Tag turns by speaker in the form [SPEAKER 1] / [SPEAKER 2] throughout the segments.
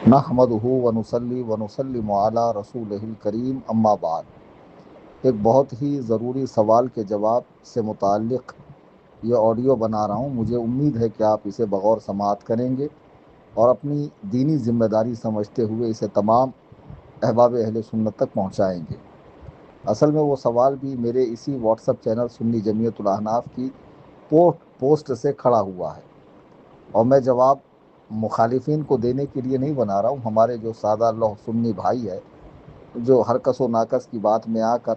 [SPEAKER 1] نحمدہ ونصلی ونسلم علی رسولہ الکریم اما بعد۔ ایک بہت ہی ضروری سوال کے جواب سے متعلق یہ آڈیو بنا رہا ہوں۔ مجھے امید ہے کہ آپ اسے بغور سماعت کریں گے اور اپنی دینی ذمہ داری سمجھتے ہوئے اسے تمام احباب اہل سنت تک پہنچائیں گے۔ اصل میں وہ سوال بھی میرے اسی واٹس ایپ چینل سنی جمعیت الاحناف کی پوسٹ سے کھڑا ہوا ہے، اور میں جواب مخالفین کو دینے کے لیے نہیں بنا رہا ہوں۔ ہمارے جو سادہ لوح سنی بھائی ہے جو ہر کس و ناکس کی بات میں آ کر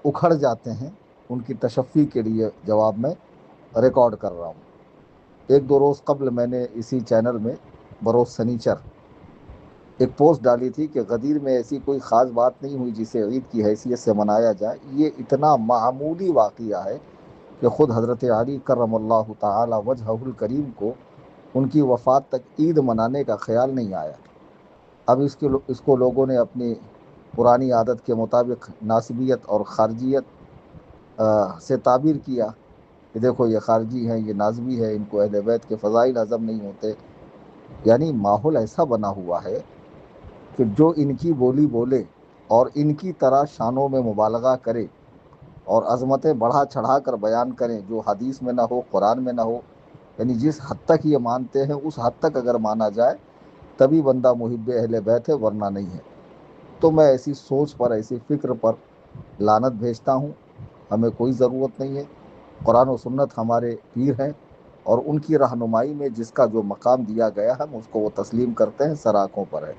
[SPEAKER 1] اکھڑ جاتے ہیں، ان کی تشفی کے لیے جواب میں ریکارڈ کر رہا ہوں۔ ایک دو روز قبل میں نے اسی چینل میں بروز سنیچر ایک پوسٹ ڈالی تھی کہ غدیر میں ایسی کوئی خاص بات نہیں ہوئی جسے عید کی حیثیت سے منایا جائے۔ یہ اتنا معمولی واقعہ ہے کہ خود حضرت علی کرم اللہ تعالی وجہہ الکریم کو ان کی وفات تک عید منانے کا خیال نہیں آیا۔ اب اس کو لوگوں نے اپنی پرانی عادت کے مطابق ناسبیت اور خارجیت سے تعبیر کیا کہ دیکھو یہ خارجی ہیں، یہ نازبی ہے، ان کو اہل بیت کے فضائل ہضم نہیں ہوتے۔ یعنی ماحول ایسا بنا ہوا ہے کہ جو ان کی بولی بولے اور ان کی طرح شانوں میں مبالغہ کرے اور عظمتیں بڑھا چڑھا کر بیان کریں جو حدیث میں نہ ہو، قرآن میں نہ ہو، یعنی جس حد تک یہ مانتے ہیں اس حد تک اگر مانا جائے تبھی بندہ محب اہل بیت ہے، ورنہ نہیں ہے۔ تو میں ایسی سوچ پر، ایسی فکر پر لعنت بھیجتا ہوں۔ ہمیں کوئی ضرورت نہیں ہے۔ قرآن و سنت ہمارے پیر ہیں، اور ان کی رہنمائی میں جس کا جو مقام دیا گیا ہے ہم اس کو وہ تسلیم کرتے ہیں، سر آنکھوں پر ہے۔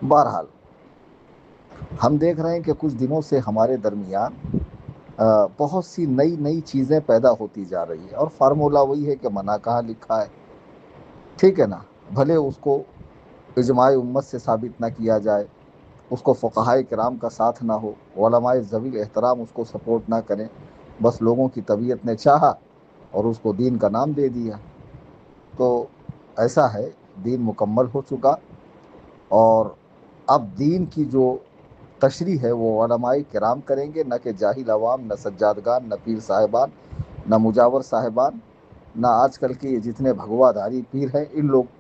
[SPEAKER 1] بہرحال ہم دیکھ رہے ہیں کہ کچھ دنوں سے ہمارے درمیان بہت سی نئی نئی چیزیں پیدا ہوتی جا رہی ہے، اور فارمولہ وہی ہے کہ منع کہاں لکھا ہے، ٹھیک ہے نا؟ بھلے اس کو اجماع امت سے ثابت نہ کیا جائے، اس کو فقہائے کرام کا ساتھ نہ ہو، علماء ذوی احترام اس کو سپورٹ نہ کریں، بس لوگوں کی طبیعت نے چاہا اور اس کو دین کا نام دے دیا۔ تو ایسا ہے، دین مکمل ہو چکا، اور اب دین کی جو تشریح ہے وہ علماء کرام کریں گے، نہ کہ جاہل عوام، نہ سجادگان، نہ پیر صاحبان، نہ مجاور صاحبان، نہ آج کل کے یہ جتنے بھگوا دھاری پیر ہیں،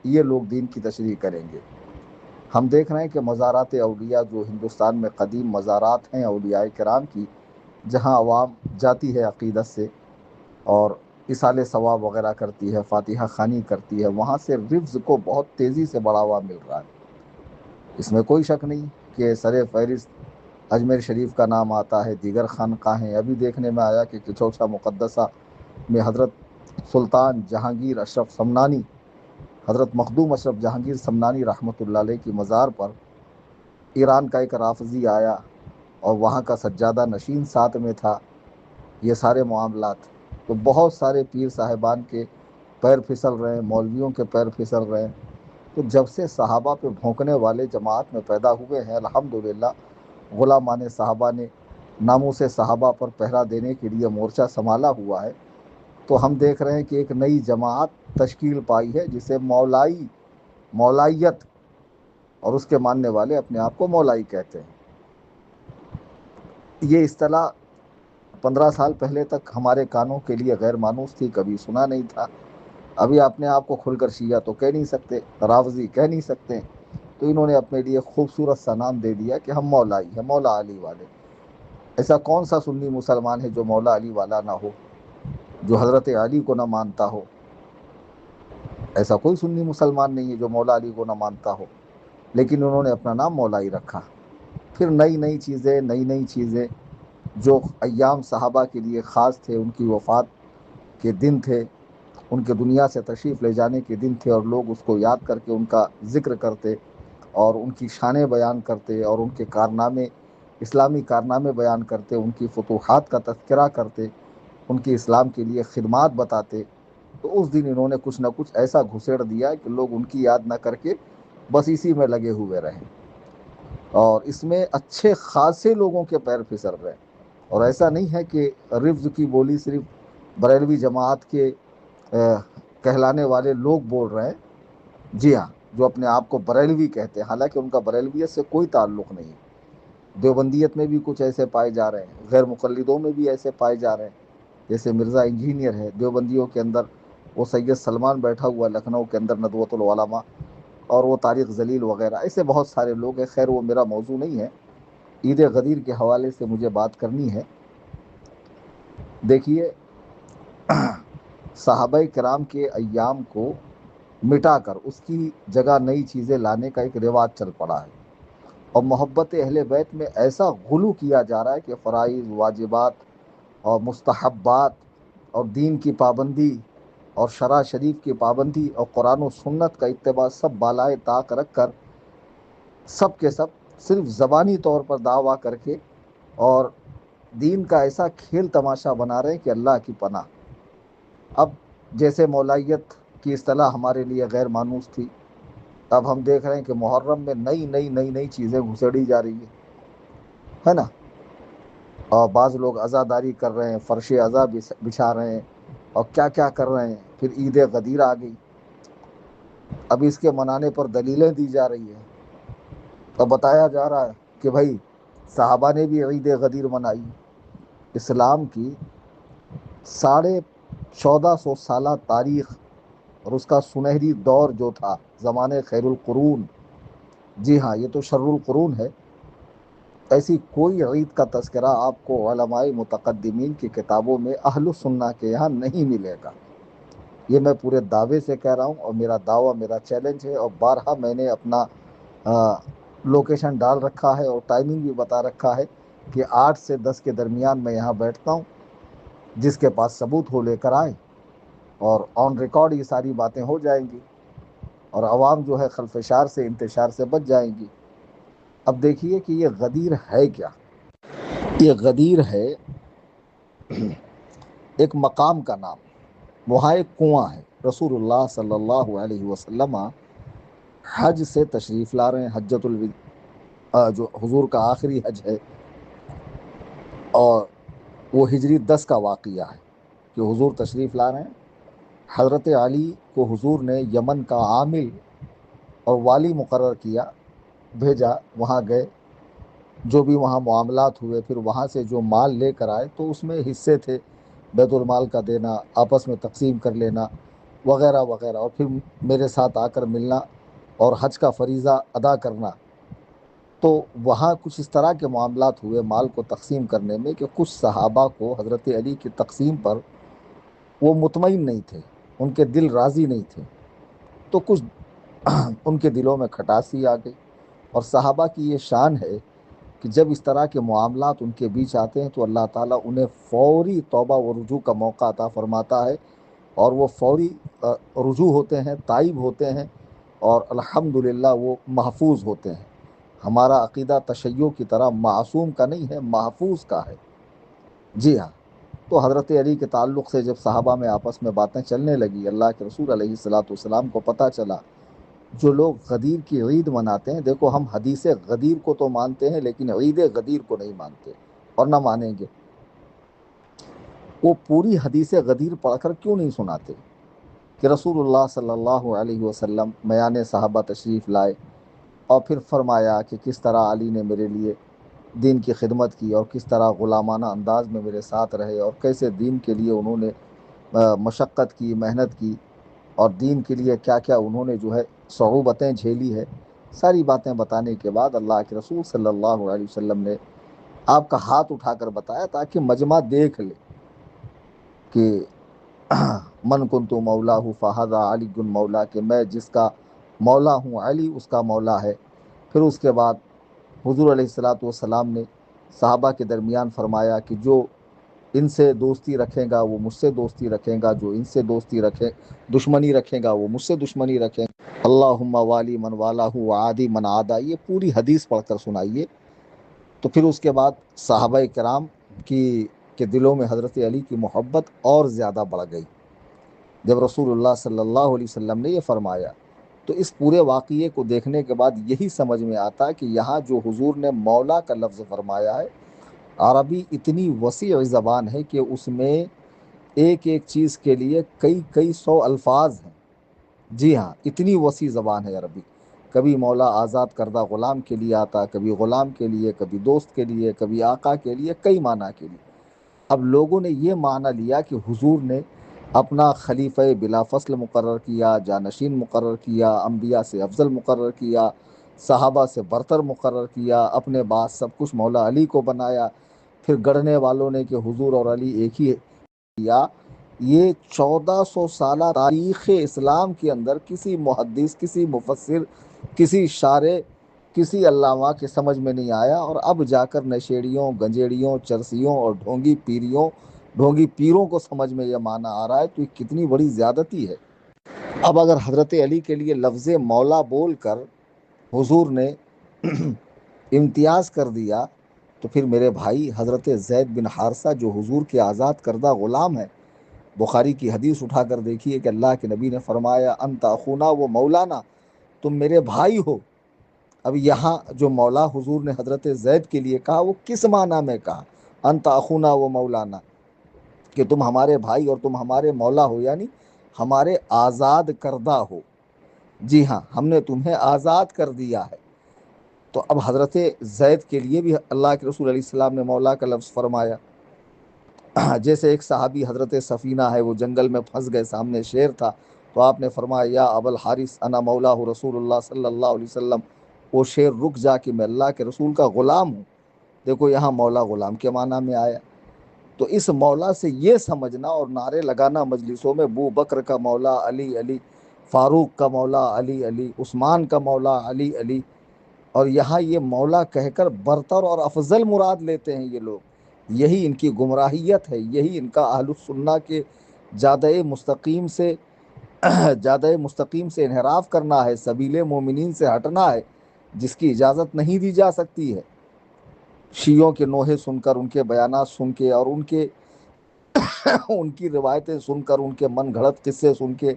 [SPEAKER 1] یہ لوگ دین کی تشریح کریں گے۔ ہم دیکھ رہے ہیں کہ مزارات اولیاء جو ہندوستان میں قدیم مزارات ہیں اولیاء کرام کی، جہاں عوام جاتی ہے عقیدت سے اور اصال ثواب وغیرہ کرتی ہے، فاتحہ خوانی کرتی ہے، وہاں سے رفظ کو بہت تیزی سے بڑھاوا مل رہا ہے۔ اس میں کوئی شک نہیں کہ سر فہرست اجمیر شریف کا نام آتا ہے، دیگر خانقاہیں۔ ابھی دیکھنے میں آیا کہ کچوچا مقدسہ میں حضرت سلطان جہانگیر اشرف سمنانی، حضرت مخدوم اشرف جہانگیر سمنانی رحمۃ اللہ علیہ کی مزار پر ایران کا ایک رافضی آیا اور وہاں کا سجادہ نشین ساتھ میں تھا۔ یہ سارے معاملات تو بہت سارے پیر صاحبان کے پیر پھسل رہے ہیں، مولویوں کے پیر پھسل رہے ہیں۔ تو جب سے صحابہ پہ بھونکنے والے جماعت میں پیدا ہوئے ہیں، الحمدللہ غلامان صحابہ نے ناموس صحابہ پر پہرا دینے کے لیے مورچہ سنبھالا ہوا ہے، تو ہم دیکھ رہے ہیں کہ ایک نئی جماعت تشکیل پائی ہے جسے مولائیت، اور اس کے ماننے والے اپنے آپ کو مولائی کہتے ہیں۔ یہ اصطلاح 15 سال پہلے تک ہمارے کانوں کے لیے غیر مانوس تھی، کبھی سنا نہیں تھا۔ ابھی اپنے آپ کو کھل کر شیعہ تو کہہ نہیں سکتے، رافضی کہہ نہیں سکتے، تو انہوں نے اپنے لیے خوبصورت سا نام دے دیا کہ ہم مولائی ہیں، مولا علی والے۔ ایسا کون سا سنی مسلمان ہے جو مولا علی والا نہ ہو، جو حضرت علی کو نہ مانتا ہو؟ ایسا کوئی سنی مسلمان نہیں ہے جو مولا علی کو نہ مانتا ہو، لیکن انہوں نے اپنا نام مولائی رکھا۔ پھر نئی نئی چیزیں جو ایام صحابہ کے لیے خاص تھے، ان کی وفات کے دن تھے، ان کے دنیا سے تشریف لے جانے کے دن تھے، اور لوگ اس کو یاد کر کے ان کا ذکر کرتے اور ان کی شانیں بیان کرتے اور ان کے کارنامے، اسلامی کارنامے بیان کرتے، ان کی فتوحات کا تذکرہ کرتے، ان کی اسلام کے لیے خدمات بتاتے۔ تو اس دن انہوں نے کچھ نہ کچھ ایسا گھسیڑ دیا کہ لوگ ان کی یاد نہ کر کے بس اسی میں لگے ہوئے رہیں، اور اس میں اچھے خاصے لوگوں کے پیر پھسل رہے ہیں۔ اور ایسا نہیں ہے کہ رفظ کی بولی صرف بریلوی جماعت کے کہلانے والے لوگ بول رہے ہیں۔ جی ہاں، جو اپنے آپ کو بریلوی کہتے ہیں، حالانکہ ان کا بریلویت سے کوئی تعلق نہیں ہے۔ دیوبندیت میں بھی کچھ ایسے پائے جا رہے ہیں، غیر مقلدوں میں بھی ایسے پائے جا رہے ہیں، جیسے مرزا انجینئر ہے دیوبندیوں کے اندر، وہ سید سلمان بیٹھا ہوا لکھنؤ کے اندر ندوۃ العلماء، اور وہ طارق ذلیل وغیرہ، ایسے بہت سارے لوگ ہیں. خیر وہ میرا موضوع نہیں ہے. عید غدیر کے حوالے سے مجھے بات کرنی ہے. دیکھیے، صحابہ کرام کے ایام کو مٹا کر اس کی جگہ نئی چیزیں لانے کا ایک رواج چل پڑا ہے، اور محبت اہل بیت میں ایسا غلو کیا جا رہا ہے کہ فرائض، واجبات اور مستحبات اور دین کی پابندی اور شرع شریف کی پابندی اور قرآن و سنت کا اتباع سب بالائے طاق رکھ کر سب کے سب صرف زبانی طور پر دعویٰ کر کے اور دین کا ایسا کھیل تماشا بنا رہے ہیں کہ اللہ کی پناہ. اب جیسے مولائیت کی اصطلاح ہمارے لیے غیر مانوس تھی، اب ہم دیکھ رہے ہیں کہ محرم میں نئی چیزیں گھسیڑی جا رہی ہے نا. اور بعض لوگ عزاداری کر رہے ہیں، فرش عزا بچھا رہے ہیں اور کیا کیا کر رہے ہیں. پھر عید غدیر آ گئی، اب اس کے منانے پر دلیلیں دی جا رہی ہیں. تو بتایا جا رہا ہے کہ بھائی صحابہ نے بھی عید غدیر منائی. اسلام کی 1450 سالہ تاریخ اور اس کا سنہری دور جو تھا، زمانے خیر القرون، جی ہاں یہ تو شر القرون ہے، ایسی کوئی عید کا تذکرہ آپ کو علماء متقدمین کی کتابوں میں اہل السنہ کے یہاں نہیں ملے گا. یہ میں پورے دعوے سے کہہ رہا ہوں، اور میرا دعویٰ میرا چیلنج ہے، اور بارہا میں نے اپنا لوکیشن ڈال رکھا ہے اور ٹائمنگ بھی بتا رکھا ہے کہ 8 سے 10 کے درمیان میں یہاں بیٹھتا ہوں. جس کے پاس ثبوت ہو لے کر آئے، اور آن ریکارڈ یہ ساری باتیں ہو جائیں گی، اور عوام جو ہے خلفشار سے، انتشار سے بچ جائیں گی. اب دیکھیے کہ یہ غدیر ہے کیا. یہ غدیر ہے ایک مقام کا نام. وہاں ایک کنواں ہے. رسول اللہ صلی اللہ علیہ وسلم حج سے تشریف لا رہے ہیں، حجۃ الوداع جو حضور کا آخری حج ہے، اور وہ ہجری 10 کا واقعہ ہے کہ حضور تشریف لا رہے ہیں. حضرت علی کو حضور نے یمن کا عامل اور والی مقرر کیا، بھیجا، وہاں گئے، جو بھی وہاں معاملات ہوئے، پھر وہاں سے جو مال لے کر آئے تو اس میں حصے تھے، بیت المال کا دینا، آپس میں تقسیم کر لینا وغیرہ وغیرہ، اور پھر میرے ساتھ آ کر ملنا اور حج کا فریضہ ادا کرنا. تو وہاں کچھ اس طرح کے معاملات ہوئے مال کو تقسیم کرنے میں کہ کچھ صحابہ کو حضرت علی کی تقسیم پر وہ مطمئن نہیں تھے، ان کے دل راضی نہیں تھے. تو کچھ ان کے دلوں میں کھٹاسی آ گئی. اور صحابہ کی یہ شان ہے کہ جب اس طرح کے معاملات ان کے بیچ آتے ہیں تو اللہ تعالیٰ انہیں فوری توبہ و رجوع کا موقع عطا فرماتا ہے، اور وہ فوری رجوع ہوتے ہیں، تائب ہوتے ہیں، اور الحمدللہ وہ محفوظ ہوتے ہیں. ہمارا عقیدہ تشیع کی طرح معصوم کا نہیں ہے، محفوظ کا ہے. جی ہاں. تو حضرت علی کے تعلق سے جب صحابہ میں آپس میں باتیں چلنے لگی، اللہ کے رسول علیہ الصلاۃ والسلام کو پتہ چلا جو لوگ غدیر کی عید مناتے ہیں، دیکھو ہم حدیث غدیر کو تو مانتے ہیں لیکن عید غدیر کو نہیں مانتے اور نہ مانیں گے. وہ پوری حدیث غدیر پڑھ کر کیوں نہیں سناتے کہ رسول اللہ صلی اللہ علیہ وسلم میان صحابہ تشریف لائے اور پھر فرمایا کہ کس طرح علی نے میرے لیے دین کی خدمت کی اور کس طرح غلامانہ انداز میں میرے ساتھ رہے اور کیسے دین کے لیے انہوں نے مشقت کی، محنت کی، اور دین کے لیے کیا کیا انہوں نے جو ہے صعوبتیں جھیلی ہے. ساری باتیں بتانے کے بعد اللہ کے رسول صلی اللہ علیہ وسلم نے آپ کا ہاتھ اٹھا کر بتایا تاکہ مجمع دیکھ لے کہ من کنت مولا فہذا علی مولا، کہ میں جس کا مولا ہوں علی اس کا مولا ہے. پھر اس کے بعد حضور علیہ الصلاۃ والسلام نے صحابہ کے درمیان فرمایا کہ جو ان سے دوستی رکھے گا وہ مجھ سے دوستی رکھے گا، جو ان سے دشمنی رکھے گا وہ مجھ سے دشمنی رکھے گا. اللہم والی من والہ وعادی من عادا، یہ پوری حدیث پڑھ کر سنائیے. تو پھر اس کے بعد صحابہ کرام کے دلوں میں حضرت علی کی محبت اور زیادہ بڑھ گئی جب رسول اللہ صلی اللہ علیہ وسلم نے یہ فرمایا. تو اس پورے واقعے کو دیکھنے کے بعد یہی سمجھ میں آتا کہ یہاں جو حضور نے مولا کا لفظ فرمایا ہے، عربی اتنی وسیع زبان ہے کہ اس میں ایک ایک چیز کے لیے کئی سو الفاظ ہیں. جی ہاں، اتنی وسیع زبان ہے عربی. کبھی مولا آزاد کردہ غلام کے لیے آتا، کبھی غلام کے لیے، کبھی دوست کے لیے، کبھی آقا کے لیے، کئی معنی کے لیے. اب لوگوں نے یہ معنی لیا کہ حضور نے اپنا خلیفہ بلا فصل مقرر کیا، جانشین مقرر کیا، انبیاء سے افضل مقرر کیا، صحابہ سے برتر مقرر کیا، اپنے بعد سب کچھ مولا علی کو بنایا، پھر گڑھنے والوں نے کہ حضور اور علی ایک ہی کیا۔ یہ 1400 سالہ تاریخ اسلام کے اندر کسی محدث، کسی مفسر، کسی شارع، کسی علامہ کے سمجھ میں نہیں آیا، اور اب جا کر نشیڑیوں، گنجیڑیوں، چرسیوں اور ڈھونگی پیروں کو سمجھ میں یہ معنی آ رہا ہے، تو یہ کتنی بڑی زیادتی ہے۔ اب اگر حضرت علی کے لیے لفظ مولا بول کر حضور نے امتیاز کر دیا، تو پھر میرے بھائی حضرت زید بن حارثہ جو حضور کے آزاد کردہ غلام ہیں، بخاری کی حدیث اٹھا کر دیکھیے کہ اللہ کے نبی نے فرمایا انت اخونا و مولانا، تم میرے بھائی ہو۔ اب یہاں جو مولا حضور نے حضرت زید کے لیے کہا، وہ کس معنی میں کہا؟ انت اخونا و مولانا، کہ تم ہمارے بھائی اور تم ہمارے مولا ہو، یعنی ہمارے آزاد کردہ ہو۔ جی ہاں، ہم نے تمہیں آزاد کر دیا ہے۔ تو اب حضرت زید کے لیے بھی اللہ کے رسول علیہ السلام نے مولا کا لفظ فرمایا۔ جیسے ایک صحابی حضرت سفینہ ہے، وہ جنگل میں پھنس گئے، سامنے شیر تھا، تو آپ نے فرمایا یا ابا الحارث انا مولا رسول اللہ صلی اللہ علیہ وسلم، وہ شیر رک جا کہ میں اللہ کے رسول کا غلام ہوں۔ دیکھو یہاں مولا غلام کے معنی میں آیا۔ تو اس مولا سے یہ سمجھنا اور نعرے لگانا مجلسوں میں ابو بکر کا مولا علی علی، فاروق کا مولا علی علی، عثمان کا مولا علی علی، اور یہاں یہ مولا کہہ کر برتر اور افضل مراد لیتے ہیں یہ لوگ۔ یہی ان کی گمراہیت ہے، یہی ان کا اہل السنہ کے جادہ مستقیم سے انحراف کرنا ہے، سبیل مومنین سے ہٹنا ہے، جس کی اجازت نہیں دی جا سکتی ہے۔ شیعوں کے نوحے سن کر، ان کے بیانات سن کے، اور ان کی روایتیں سن کر، ان کے من گھڑت قصے سن کے،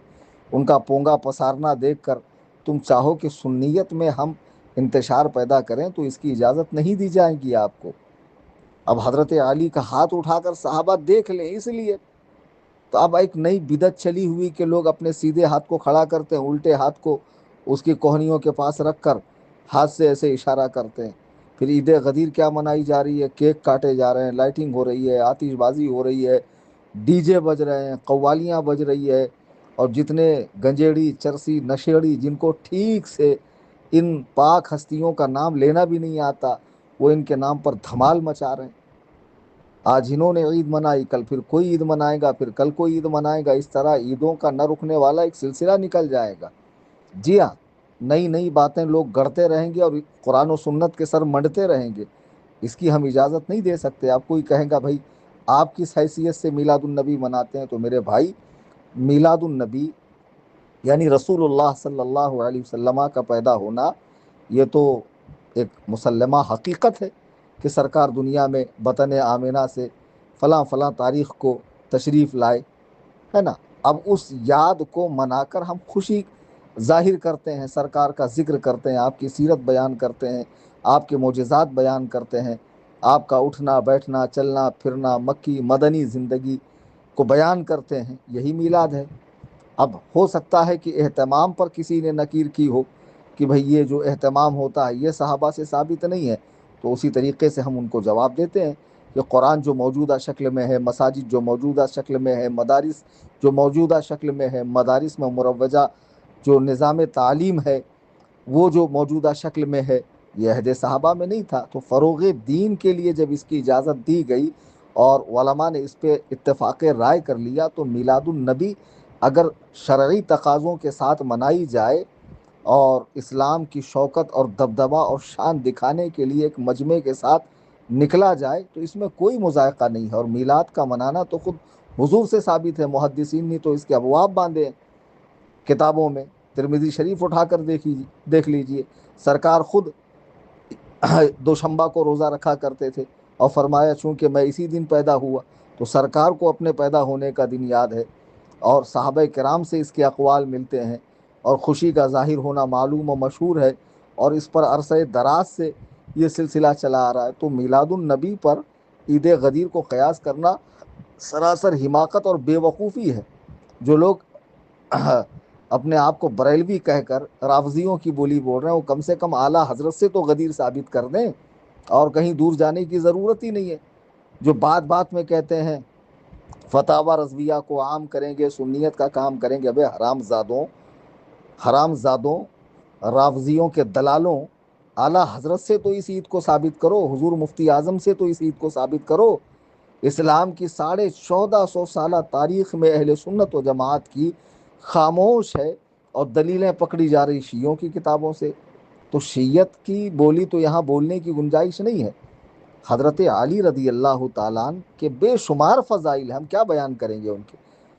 [SPEAKER 1] ان کا پونگا پسارنا دیکھ کر تم چاہو کہ سنیت میں ہم انتشار پیدا کریں، تو اس کی اجازت نہیں دی جائے گی آپ کو۔ اب حضرت علی کا ہاتھ اٹھا کر صحابہ دیکھ لیں، اس لیے تو اب ایک نئی بدعت چلی ہوئی کہ لوگ اپنے سیدھے ہاتھ کو کھڑا کرتے ہیں، الٹے ہاتھ کو اس کی کوہنیوں کے پاس رکھ کر ہاتھ سے ایسے اشارہ کرتے ہیں۔ پھر عید غدیر کیا منائی جا رہی ہے؟ کیک کاٹے جا رہے ہیں، لائٹنگ ہو رہی ہے، آتش بازی ہو رہی ہے، ڈی جے بج رہے ہیں، قوالیاں بج رہی ہے، اور جتنے گنجیڑی، چرسی، نشیڑی، جن کو ٹھیک سے ان پاک ہستیوں کا نام لینا بھی نہیں آتا، وہ ان کے نام پر دھمال مچا رہے ہیں۔ آج انہوں نے عید منائی، کل پھر کوئی عید منائے گا، پھر کل کوئی عید منائے گا، اس طرح عیدوں کا نہ رکنے والا ایک سلسلہ نکل جائے گا۔ جی ہاں، نئی نئی باتیں لوگ گڑھتے رہیں گے اور قرآن و سنت کے سر منڈتے رہیں گے۔ اس کی ہم اجازت نہیں دے سکتے۔ آپ کوئی کہیں گا بھائی آپ کس حیثیت سے میلاد النبی مناتے ہیں؟ تو میرے بھائی، میلاد النبی یعنی رسول اللہ صلی اللہ علیہ وسلم کا پیدا ہونا، یہ تو ایک مسلمہ حقیقت ہے کہ سرکار دنیا میں بطن آمنہ سے فلاں فلاں تاریخ کو تشریف لائے، ہے نا۔ اب اس یاد کو منا کر ہم خوشی ظاہر کرتے ہیں، سرکار کا ذکر کرتے ہیں، آپ کی سیرت بیان کرتے ہیں، آپ کے معجزات بیان کرتے ہیں، آپ کا اٹھنا بیٹھنا چلنا پھرنا مکی مدنی زندگی کو بیان کرتے ہیں۔ یہی میلاد ہے۔ اب ہو سکتا ہے کہ اہتمام پر کسی نے نکیر کی ہو کہ بھئی یہ جو اہتمام ہوتا ہے یہ صحابہ سے ثابت نہیں ہے، تو اسی طریقے سے ہم ان کو جواب دیتے ہیں کہ قرآن جو موجودہ شکل میں ہے، مساجد جو موجودہ شکل میں ہے، مدارس جو موجودہ شکل میں ہے، مدارس میں مروجہ جو نظام تعلیم ہے وہ جو موجودہ شکل میں ہے، یہ عہد صحابہ میں نہیں تھا۔ تو فروغ دین کے لیے جب اس کی اجازت دی گئی اور علماء نے اس پہ اتفاق رائے کر لیا، تو میلاد النبی اگر شرعی تقاضوں کے ساتھ منائی جائے اور اسلام کی شوکت اور دبدبہ اور شان دکھانے کے لیے ایک مجمع کے ساتھ نکلا جائے، تو اس میں کوئی مذائقہ نہیں ہے۔ اور میلاد کا منانا تو خود حضور سے ثابت ہے، محدثین نے تو اس کے ابواب باندھے ہیں کتابوں میں۔ ترمذی شریف اٹھا کر دیکھ لیجئے، سرکار خود دوشنبہ کو روزہ رکھا کرتے تھے، اور فرمایا چونکہ میں اسی دن پیدا ہوا، تو سرکار کو اپنے پیدا ہونے کا دن یاد ہے، اور صحابہ کرام سے اس کے اقوال ملتے ہیں، اور خوشی کا ظاہر ہونا معلوم و مشہور ہے، اور اس پر عرصہ دراز سے یہ سلسلہ چلا آ رہا ہے۔ تو میلاد النبی پر عید غدیر کو قیاس کرنا سراسر حماقت اور بے وقوفی ہے۔ جو لوگ اپنے آپ کو بریلوی کہہ کر رافضیوں کی بولی بول رہے ہیں، وہ کم سے کم اعلیٰ حضرت سے تو غدیر ثابت کر دیں، اور کہیں دور جانے کی ضرورت ہی نہیں ہے۔ جو بات بات میں کہتے ہیں فتاوی رضویہ کو عام کریں گے، سنیت کا کام کریں گے. ابے حرام زادوں، رافضیوں کے دلالوں، اعلیٰ حضرت سے تو اس عید کو ثابت کرو، حضور مفتی اعظم سے تو اس عید کو ثابت کرو. اسلام کی 1450 سالہ تاریخ میں اہل سنت و جماعت کی خاموش ہے، اور دلیلیں پکڑی جا رہی شیعوں کی کتابوں سے. تو شیعت کی بولی تو یہاں بولنے کی گنجائش نہیں ہے. حضرت علی رضی اللہ تعالیٰ عنہ کے بے شمار فضائل، ہم کیا بیان کریں گے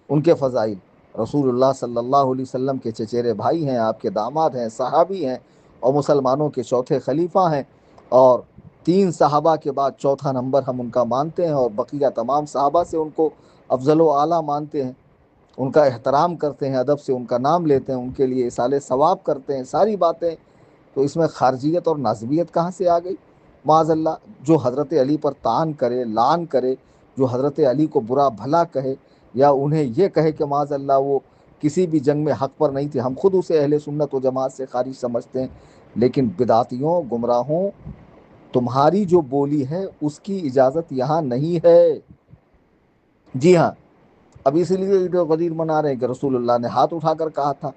[SPEAKER 1] ان کے فضائل. رسول اللہ صلی اللہ علیہ وسلم کے چچیرے بھائی ہیں، آپ کے داماد ہیں، صحابی ہیں، اور مسلمانوں کے چوتھے خلیفہ ہیں. اور 3 صحابہ کے بعد چوتھا نمبر ہم ان کا مانتے ہیں، اور بقیہ تمام صحابہ سے ان کو افضل و اعلیٰ مانتے ہیں، ان کا احترام کرتے ہیں، ادب سے ان کا نام لیتے ہیں، ان کے لیے اصالہ ثواب کرتے ہیں، ساری باتیں. تو اس میں خارجیت اور نازبیت کہاں سے آ گئی؟ معاذ اللہ. جو حضرت علی پر طعن کرے، لعن کرے، جو حضرت علی کو برا بھلا کہے، یا انہیں یہ کہے کہ معاذ اللہ وہ کسی بھی جنگ میں حق پر نہیں تھے، ہم خود اسے اہل سنت و جماعت سے خارج سمجھتے ہیں. لیکن بدعتیوں، گمراہوں، تمہاری جو بولی ہے اس کی اجازت یہاں نہیں ہے. جی ہاں، اب اسی لیے عید الغدیر منا رہے ہیں کہ رسول اللہ نے ہاتھ اٹھا کر کہا تھا.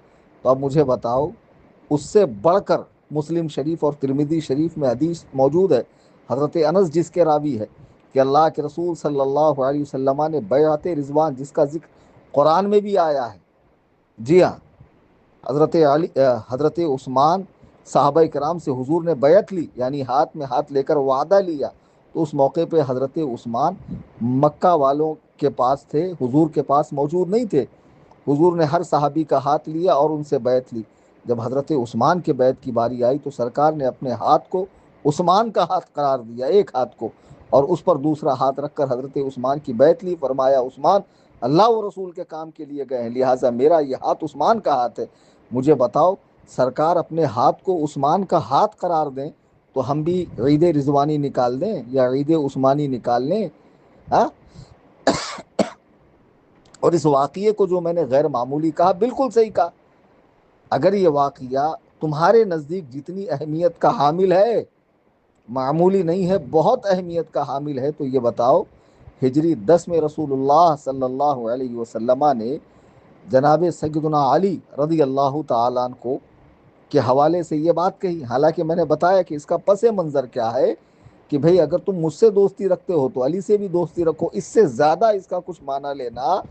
[SPEAKER 1] تو اب مجھے بتاؤ، اس سے بڑھ کر مسلم شریف اور ترمذی شریف میں حدیث موجود ہے، حضرت انس جس کے راوی ہے، کہ اللہ کے رسول صلی اللہ علیہ وسلم نے بیعت رضوان، جس کا ذکر قرآن میں بھی آیا ہے. جی ہاں، حضرت عثمان صحابہ کرام سے حضور نے بیعت لی، یعنی ہاتھ میں ہاتھ لے کر وعدہ لیا. تو اس موقع پہ حضرت عثمان مکہ والوں کے پاس تھے، حضور کے پاس موجود نہیں تھے. حضور نے ہر صحابی کا ہاتھ لیا اور ان سے بیعت لی. جب حضرت عثمان کے بیعت کی باری آئی تو سرکار نے اپنے ہاتھ کو عثمان کا ہاتھ قرار دیا، ایک ہاتھ کو، اور اس پر دوسرا ہاتھ رکھ کر حضرت عثمان کی بیعت لی. فرمایا عثمان اللہ و رسول کے کام کے لیے گئے ہیں، لہٰذا میرا یہ ہاتھ عثمان کا ہاتھ ہے. مجھے بتاؤ، سرکار اپنے ہاتھ کو عثمان کا ہاتھ قرار دیں تو ہم بھی عید رضوانی نکال دیں یا عید عثمانی نکال لیں؟ ہاں. اور اس واقعے کو جو میں نے غیر معمولی کہا، بالکل صحیح کہا. اگر یہ واقعہ تمہارے نزدیک جتنی اہمیت کا حامل ہے، معمولی نہیں ہے، بہت اہمیت کا حامل ہے، تو یہ بتاؤ ہجری 10 میں رسول اللہ صلی اللہ علیہ وسلم نے جناب سیدنا علی رضی اللہ تعالیٰ عنہ کو کے حوالے سے یہ بات کہی. حالانکہ میں نے بتایا کہ اس کا پس منظر کیا ہے، کہ بھئی اگر تم مجھ سے دوستی رکھتے ہو تو علی سے بھی دوستی رکھو. اس سے زیادہ اس کا کچھ معنی لینا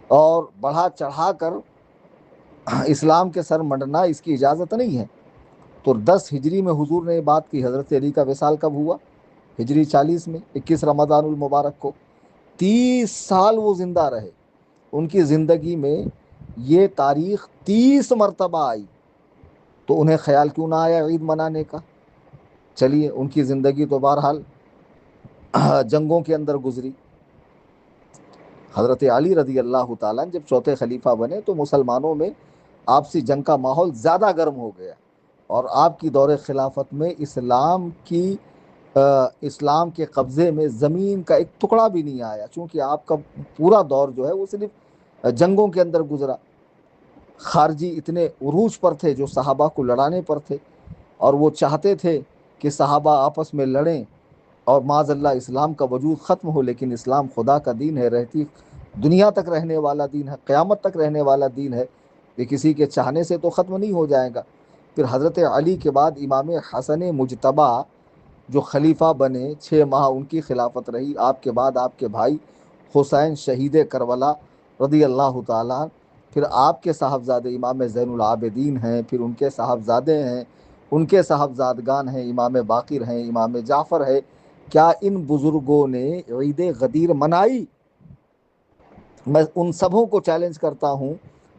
[SPEAKER 1] اور بڑھا چڑھا کر اسلام کے سر منڈنا، اس کی اجازت نہیں ہے. تو 10 ہجری میں حضور نے یہ بات کی. حضرت علی کا وصال کب ہوا؟ ہجری 40 میں، 21 رمضان المبارک کو. 30 سال وہ زندہ رہے. ان کی زندگی میں یہ تاریخ 30 مرتبہ آئی، تو انہیں خیال کیوں نہ آیا عید منانے کا؟ چلیے، ان کی زندگی تو بہرحال جنگوں کے اندر گزری. حضرت علی رضی اللہ تعالیٰ جب چوتھے خلیفہ بنے تو مسلمانوں میں آپسی جنگ کا ماحول زیادہ گرم ہو گیا، اور آپ کی دور خلافت میں اسلام کے قبضے میں زمین کا ایک ٹکڑا بھی نہیں آیا، چونکہ آپ کا پورا دور جو ہے وہ صرف جنگوں کے اندر گزرا. خارجی اتنے عروج پر تھے جو صحابہ کو لڑانے پر تھے، اور وہ چاہتے تھے کہ صحابہ آپس میں لڑیں اور معاذ اللہ اسلام کا وجود ختم ہو. لیکن اسلام خدا کا دین ہے، رہتی دنیا تک رہنے والا دین ہے، قیامت تک رہنے والا دین ہے. یہ کسی کے چاہنے سے تو ختم نہیں ہو جائے گا. پھر حضرت علی کے بعد امام حسن مجتبی جو خلیفہ بنے، 6 ماہ ان کی خلافت رہی. آپ کے بعد آپ کے بھائی حسین شہید کربلا رضی اللہ تعالیٰ. پھر آپ کے صاحبزادے امام زین العابدین ہیں، پھر ان کے صاحبزادے ہیں، ان کے صاحبزادگان ہیں، امام باقر ہیں، امام جعفر ہے. کیا ان بزرگوں نے عید غدیر منائی؟ میں ان سبوں کو چیلنج کرتا ہوں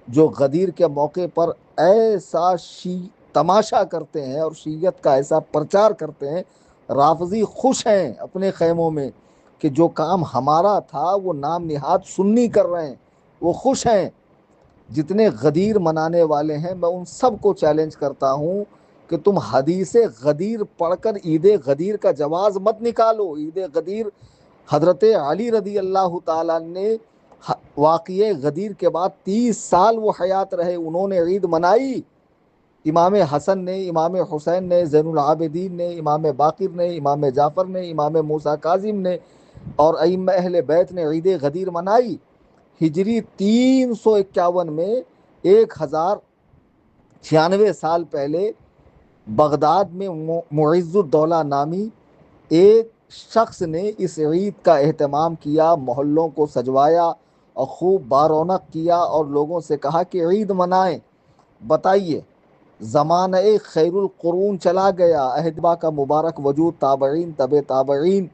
[SPEAKER 1] جو غدیر کے موقع پر ایسا تماشا کرتے ہیں اور شیعت کا ایسا پرچار کرتے ہیں. رافضی خوش ہیں اپنے خیموں میں کہ جو کام ہمارا تھا وہ نام نہاد سنی کر رہے ہیں، وہ خوش ہیں. جتنے غدیر منانے والے ہیں میں ان سب کو چیلنج کرتا ہوں کہ تم حدیث غدیر پڑھ کر عید غدیر کا جواز مت نکالو. عید غدیر حضرت علی رضی اللہ تعالیٰ نے واقعہ غدیر کے بعد 30 سال وہ حیات رہے، انہوں نے عید منائی. امام حسن نے، امام حسین نے، زین العابدین نے، امام باقر نے، امام جعفر نے، امام موسیٰ کاظم نے، اور ائمہ اہل بیت نے عید غدیر منائی۔ ہجری 351 میں 1096 سال پہلے بغداد میں معز الدولہ نامی ایک شخص نے اس عید کا اہتمام کیا، محلوں کو سجوایا اور خوب بارونق کیا اور لوگوں سے کہا کہ عید منائیں۔ بتائیے، زمانہ خیر القرون چلا گیا، اہدبا کا مبارک وجود، تابعین، طب تابعین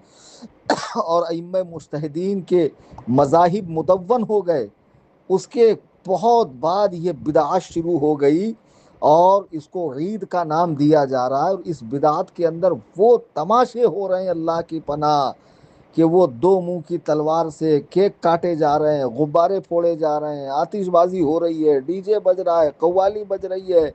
[SPEAKER 1] اور ائمہ مجتہدین کے مذاہب مدون ہو گئے۔ اس کے بہت بعد یہ بدعت شروع ہو گئی اور اس کو عید کا نام دیا جا رہا ہے، اور اس بدعت کے اندر وہ تماشے ہو رہے ہیں اللہ کی پناہ کہ وہ دو منہ کی تلوار سے کیک کاٹے جا رہے ہیں، غبارے پھوڑے جا رہے ہیں، آتش بازی ہو رہی ہے، ڈی جے بج رہا ہے، قوالی بج رہی ہے،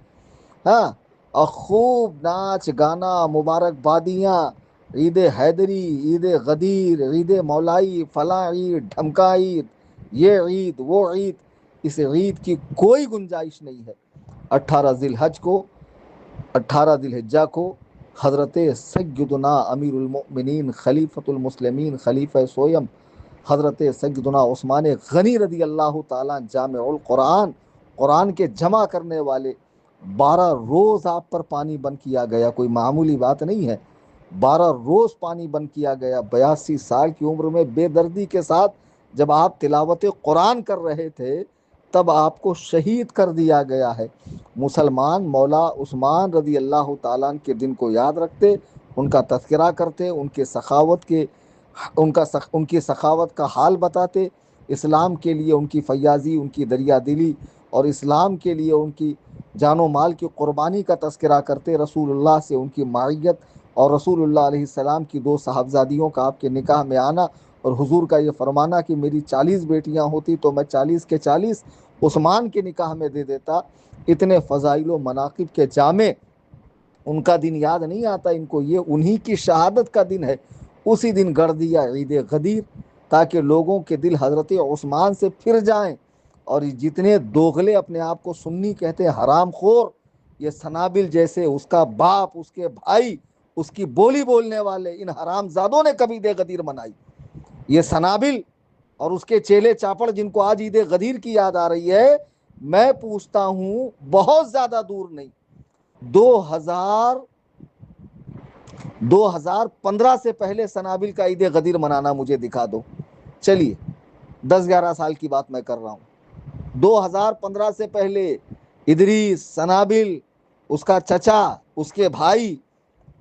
[SPEAKER 1] ہاں، اور خوب ناچ گانا، مبارکبادیاں، عید حیدری، عید غدیر، عید مولائی، فلاں عید، ڈھمکا عید، یہ عید وہ عید، اس عید کی کوئی گنجائش نہیں ہے۔ 18 ذی الحجہ کو حضرت سیدنا امیر المؤمنین خلیفۃ المسلمین خلیفہ سویم حضرت سیدنا عثمان غنی رضی اللہ تعالیٰ جامع القرآن، قرآن کے جمع کرنے والے، 12 روز آپ پر پانی بند کیا گیا، کوئی معمولی بات نہیں ہے، 12 روز پانی بند کیا گیا، 82 سال کی عمر میں بے دردی کے ساتھ جب آپ تلاوت قرآن کر رہے تھے تب آپ کو شہید کر دیا گیا ہے۔ مسلمان مولا عثمان رضی اللہ تعالیٰ کے دن کو یاد رکھتے، ان کا تذکرہ کرتے، ان کی سخاوت کا حال بتاتے، اسلام کے لیے ان کی فیاضی، ان کی دریا دلی اور اسلام کے لیے ان کی جان و مال کی قربانی کا تذکرہ کرتے، رسول اللہ سے ان کی معیت اور رسول اللہ علیہ السلام کی 2 صاحبزادیوں کا آپ کے نکاح میں آنا، اور حضور کا یہ فرمانا کہ میری 40 بیٹیاں ہوتی تو میں 40 کے 40 عثمان کے نکاح میں دے دیتا۔ اتنے فضائل و مناقب کے جامع ان کا دن یاد نہیں آتا ان کو، یہ انہی کی شہادت کا دن ہے، اسی دن گڑھ دیا عید غدیر تاکہ لوگوں کے دل حضرت عثمان سے پھر جائیں، اور جتنے دوغلے اپنے آپ کو سنی کہتے ہیں، حرام خور، یہ سنابل جیسے اس کا باپ، اس کے بھائی، اس کی بولی بولنے والے ان حرام زادوں نے کبھی عید غدیر منائی؟ یہ سنابل اور اس کے چیلے چاپڑ جن کو آج عید غدیر کی یاد آ رہی ہے، میں پوچھتا ہوں بہت زیادہ دور نہیں، 2015 سے پہلے سنابل کا عید غدیر منانا مجھے دکھا دو۔ چلیے 10-11 سال کی بات میں کر رہا ہوں، 2015 سے پہلے ادریس، سنابل، اس کا چچا، اس کے بھائی،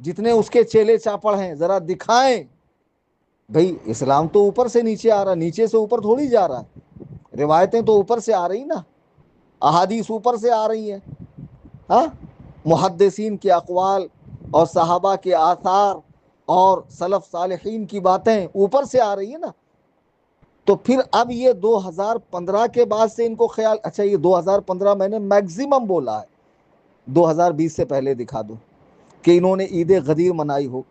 [SPEAKER 1] جتنے اس کے چیلے چاپڑ ہیں، ذرا دکھائیں۔ بھئی اسلام تو اوپر سے نیچے آ رہا، نیچے سے اوپر تھوڑی جا رہا ہے، روایتیں تو اوپر سے آ رہی نا، احادیث اوپر سے آ رہی ہیں، ہاں، محدثین کے اقوال اور صحابہ کے آثار اور سلف صالحین کی باتیں اوپر سے آ رہی ہیں نا۔ تو پھر اب یہ 2015 کے بعد سے ان کو خیال، اچھا یہ 2015 میں نے میگزیمم بولا ہے، 2020 سے پہلے دکھا دو کہ انہوں نے عید غدیر منائی ہو۔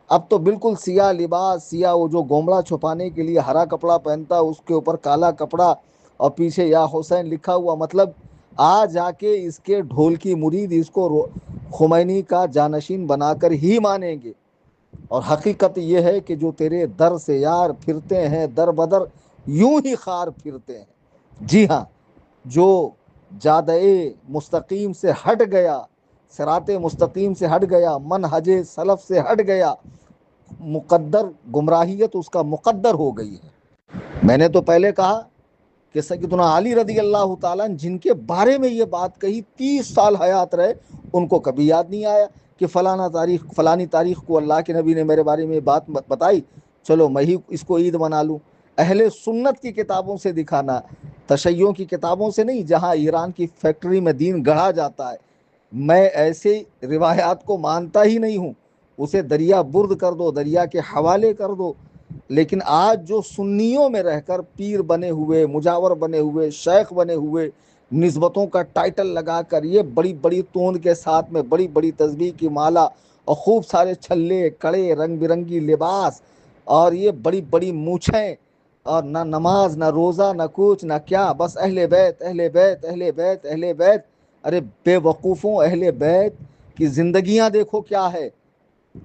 [SPEAKER 1] اب تو بالکل سیاہ لباس، سیاہ وہ جو گومڑا چھپانے کے لیے ہرا کپڑا پہنتا، اس کے اوپر کالا کپڑا اور پیچھے یا حسین لکھا ہوا، مطلب آ جا کے اس کے ڈھول کی مرید اس کو خمینی کا جانشین بنا کر ہی مانیں گے۔ اور حقیقت یہ ہے کہ جو تیرے در سے یار پھرتے ہیں در بدر یوں ہی خار پھرتے ہیں۔ جی ہاں، جو جادہ مستقیم سے ہٹ گیا، صراط مستقیم سے ہٹ گیا، منہج سلف سے ہٹ گیا، مقدر گمراہیت اس کا مقدر ہو گئی ہے۔ میں نے تو پہلے کہا کہ سیدنا علی رضی اللہ تعالیٰ جن کے بارے میں یہ بات کہی، 30 سال حیات رہے، ان کو کبھی یاد نہیں آیا کہ فلانی تاریخ کو اللہ کے نبی نے میرے بارے میں بات بتائی، چلو میں ہی اس کو عید منا لوں۔ اہل سنت کی کتابوں سے دکھانا، تشیعوں کی کتابوں سے نہیں، جہاں ایران کی فیکٹری میں دین گڑھا جاتا ہے۔ میں ایسے روایات کو مانتا ہی نہیں ہوں، اسے دریا برد کر دو، دریا کے حوالے کر دو۔ لیکن آج جو سنیوں میں رہ کر پیر بنے ہوئے، مجاور بنے ہوئے، شیخ بنے ہوئے، نسبتوں کا ٹائٹل لگا کر، یہ بڑی بڑی توند کے ساتھ میں بڑی بڑی تسبیح کی مالا اور خوب سارے چھلے کڑے، رنگ برنگی لباس، اور یہ بڑی بڑی مونچھیں، اور نہ نماز نہ روزہ نہ کچھ نہ کیا، بس اہل بیت اہل بیت اہل بیت اہل بیت۔ ارے بے وقوفوں، اہل بیت کی زندگیاں دیکھو کیا ہے،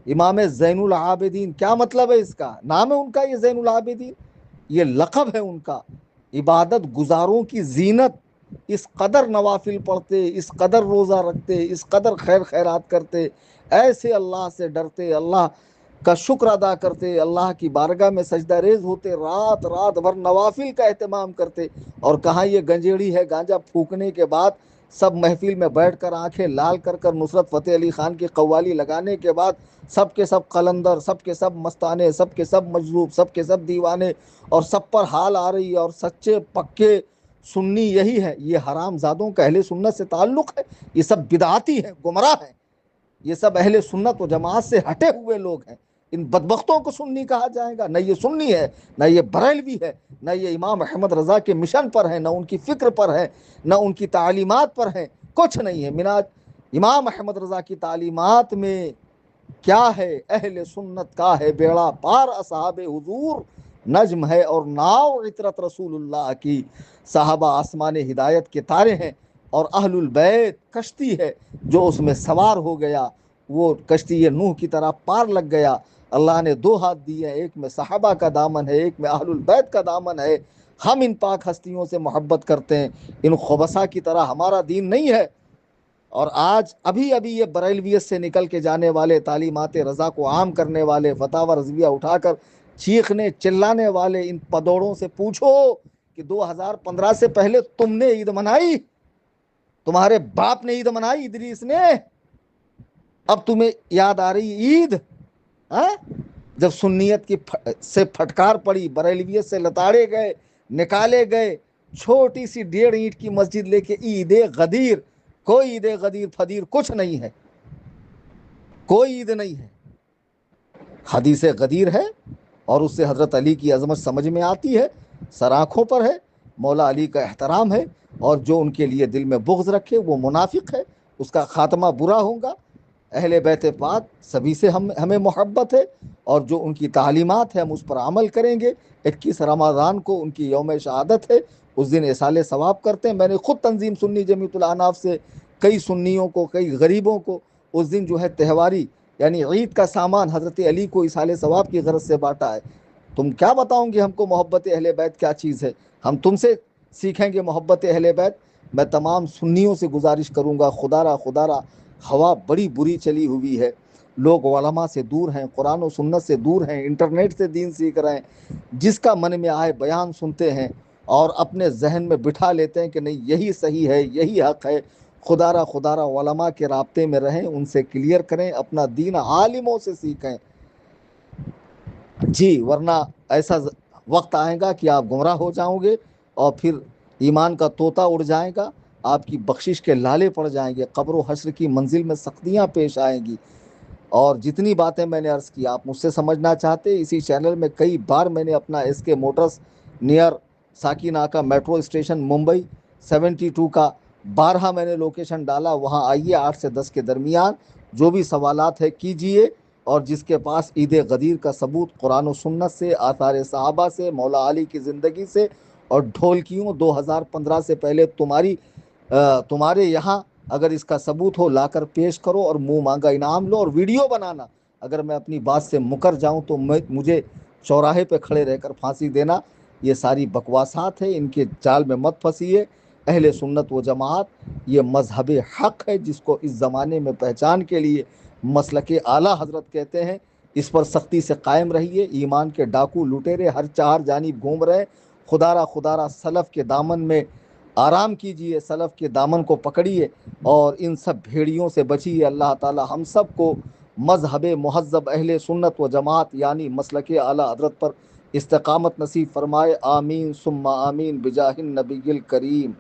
[SPEAKER 1] امام زین العابدین کیا مطلب ہے اس کا؟ نام ہے ان کا یہ زین العابدین، یہ لقب ہے ان کا۔ عبادت گزاروں کی زینت، اس قدر نوافل پڑھتے، اس قدر روزہ رکھتے، اس قدر خیر خیرات کرتے، ایسے اللہ سے ڈرتے، اللہ کا شکر ادا کرتے، اللہ کی بارگاہ میں سجدہ ریز ہوتے، رات رات بھر نوافل کا اہتمام کرتے۔ اور کہاں یہ گنجیڑی ہے، گانجا پھونکنے کے بعد سب محفل میں بیٹھ کر آنکھیں لال کر کر نصرت فتح علی خان کی قوالی لگانے کے بعد سب کے سب قلندر، سب کے سب مستانے، سب کے سب مجذوب، سب کے سب دیوانے، اور سب پر حال آ رہی ہے، اور سچے پکے سنی یہی ہے۔ یہ حرام زادوں کا اہل سنت سے تعلق ہے، یہ سب بدعاتی ہیں، گمراہ ہیں، یہ سب اہل سنت و جماعت سے ہٹے ہوئے لوگ ہیں۔ ان بدبختوں کو سنی کہا جائے گا؟ نہ یہ سنی ہے، نہ یہ بریلوی ہے، نہ یہ امام احمد رضا کے مشن پر ہے، نہ ان کی فکر پر ہے، نہ ان کی تعلیمات پر ہے، کچھ نہیں ہے۔ مناج امام احمد رضا کی تعلیمات میں کیا ہے؟ اہل سنت کا ہے بیڑا پار، اصحاب حضور نجم ہے اور ناؤ عطرت رسول اللہ کی، صحابہ آسمان ہدایت کے تارے ہیں، اور اہل البیت کشتی ہے جو اس میں سوار ہو گیا، وہ کشتی نوح کی طرح پار لگ گیا۔ اللہ نے دو ہاتھ دیے، ایک میں صحابہ کا دامن ہے، ایک میں اہل البیت کا دامن ہے۔ ہم ان پاک ہستیوں سے محبت کرتے ہیں، ان خبثہ کی طرح ہمارا دین نہیں ہے۔ اور آج ابھی یہ بریلویت سے نکل کے جانے والے، تعلیمات رضا کو عام کرنے والے، فتاوی رضویہ اٹھا کر چیخنے چلانے والے ان پدوڑوں سے پوچھو کہ 2015 سے پہلے تم نے عید منائی؟ تمہارے باپ نے عید منائی، ادریس نے؟ اب تمہیں یاد آ رہی عید؟ جب سنیت کی سے پھٹکار پڑی، بریلویت سے لتاڑے گئے، نکالے گئے، چھوٹی سی 1.5 اینٹ کی مسجد لے کے عید غدیر، کوئی عید غدیر فدیر کچھ نہیں ہے، کوئی عید نہیں ہے، حدیث غدیر ہے، اور اس سے حضرت علی کی عظمت سمجھ میں آتی ہے، سر آنکھوں پر ہے، مولا علی کا احترام ہے، اور جو ان کے لیے دل میں بغض رکھے وہ منافق ہے، اس کا خاتمہ برا ہوگا۔ اہل بیت پاک سبھی سے ہمیں محبت ہے، اور جو ان کی تعلیمات ہے ہم اس پر عمل کریں گے۔ 21 رمضان کو ان کی یوم شہادت ہے، اس دن اصال ثواب کرتے ہیں۔ میں نے خود تنظیم سنی جمیعت الاحناف سے کئی سنیوں کو، کئی غریبوں کو اس دن جو ہے تہواری یعنی عید کا سامان حضرت علی کو اصال ثواب کی غرض سے بانٹا ہے۔ تم کیا بتاؤں گے ہم کو محبت اہل بیت کیا چیز ہے؟ ہم تم سے سیکھیں گے محبت اہل بیت۔ میں تمام سنیوں سے گزارش کروں گا، خدا را ہوا بڑی بری چلی ہوئی ہے، لوگ علماء سے دور ہیں، قرآن و سنت سے دور ہیں، انٹرنیٹ سے دین سیکھ رہے ہیں، جس کا من میں آئے بیان سنتے ہیں اور اپنے ذہن میں بٹھا لیتے ہیں کہ نہیں یہی صحیح ہے، یہی حق ہے۔ خدا را علماء کے رابطے میں رہیں، ان سے کلیئر کریں، اپنا دین عالموں سے سیکھیں جی، ورنہ ایسا وقت آئے گا کہ آپ گمراہ ہو جاؤ گے، اور پھر ایمان کا طوطا اڑ جائے گا، آپ کی بخشش کے لالے پڑ جائیں گے، قبر و حشر کی منزل میں سختیاں پیش آئیں گی۔ اور جتنی باتیں میں نے عرض کی آپ مجھ سے سمجھنا چاہتے، اسی چینل میں کئی بار میں نے اپنا S K Motors near Sakinaka metro station Mumbai 72 کا بارہا میں نے لوکیشن ڈالا، وہاں آئیے 8 سے 10 کے درمیان، جو بھی سوالات ہے کیجئے، اور جس کے پاس عید غدیر کا ثبوت قرآن و سنت سے، آثار صحابہ سے، مولا علی کی زندگی سے، اور ڈھولکیوں 2015 سے پہلے تمہارے یہاں اگر اس کا ثبوت ہو لا کر پیش کرو، اور منہ مانگا انعام لو، اور ویڈیو بنانا۔ اگر میں اپنی بات سے مکر جاؤں تو مجھے چوراہے پہ کھڑے رہ کر پھانسی دینا۔ یہ ساری بکواسات ہے، ان کے جال میں مت پھنسیے۔ اہل سنت و جماعت یہ مذہب حق ہے، جس کو اس زمانے میں پہچان کے لیے مسلک اعلیٰ حضرت کہتے ہیں۔ اس پر سختی سے قائم رہیے۔ ایمان کے ڈاکو لٹیرے ہر چار جانب گھوم رہے، خدا را سلف کے دامن میں آرام کیجئے، سلف کے دامن کو پکڑیے، اور ان سب بھیڑیوں سے بچیے۔ اللہ تعالی ہم سب کو مذہب مہذب اہل سنت و جماعت یعنی مسلک اعلیٰ حضرت پر استقامت نصیب فرمائے، آمین ثم آمین بجاہ النبی الکریم۔